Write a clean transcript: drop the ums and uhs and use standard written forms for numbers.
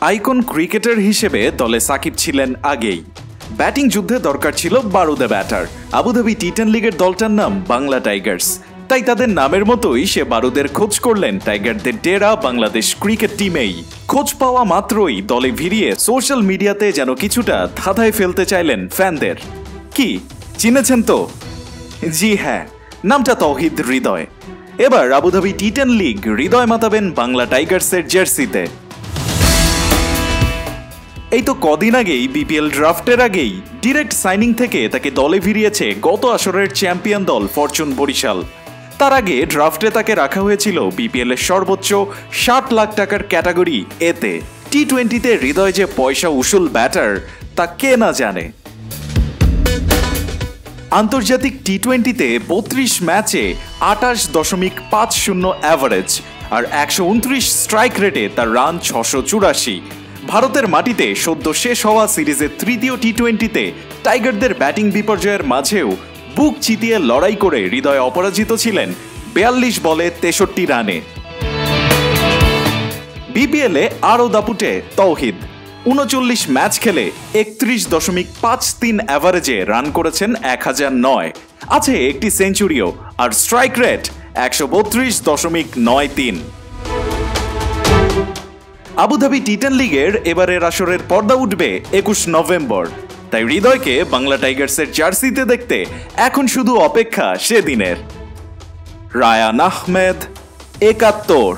Icon cricketer হিসেবে দলে সাকিব ছিলেন আগেই। ব্যাটিং যুদ্ধে দরকার ছিল বারুদে ব্যাটার। আবুধাবি টি10 লিগের দলটার নাম বাংলা টাইগার্স, তাই তাদের নামের মতোই সে বারুদের খোঁজ করলেন টাইগারদের ডেরা বাংলাদেশ ক্রিকেট টিমেই। খোঁজ পাওয়া মাত্রই দলে ভিড়িয়ে সোশ্যাল মিডিয়াতে যেন কিছুটা ধাঁধায় ফেলতে চাইলেন ফ্যানদের। কি চিনেছেন তো? জি হ্যাঁ, নামটা তৌহিদ হৃদয়। এবার আবুধাবি টি10 লিগ হৃদয় মাতাবেন বাংলা টাইগার্সের জার্সিতে। এই তো কদিন আগেই বিপিএল ড্রাফটের আগেই ডিরেক্ট সাইনিং থেকে তাকে দলে ভিড়িয়েছে গত আসরের চ্যাম্পিয়ন দল ফরচুন বরিশাল। তার আগে ড্রাফটে তাকে রাখা হয়েছিল বিপিএল এর সর্বোচ্চ 60 লাখ টাকার ক্যাটাগরি এতে। টি20তে হৃদয় যে পয়সা উসুল ব্যাটার তা কে না জানে। আন্তর্জাতিক টি20তে 32 ম্যাচে 28.50 অ্যাভারেজ আর 129 স্ট্রাইক রেটে তার রান 684। ভারতের মাটিতে সদ্য শেষ হওয়া সিরিজের তৃতীয় টি20তে টাইগারদের ব্যাটিং বিপর্যয়ের মাঝেও বুক চিতিয়ে লড়াই করে হৃদয় অপরাজিত ছিলেন 42 বলে 63 রানে। বিপিএলে আরও দাপুটে তৌহিদ। 39 ম্যাচ খেলে 31.53 অ্যাভারেজে রান করেছেন 1009, আছে একটি সেঞ্চুরিও আর স্ট্রাইক রেট 132.93। আবুধাবি টি10 লিগের এবারের আসরের পর্দা উঠবে 21 নভেম্বর, তাই হৃদয়কে বাংলা টাইগার্সের জার্সিতে দেখতে এখন শুধু অপেক্ষা সেদিনের। রায়ান আহমেদ, 71।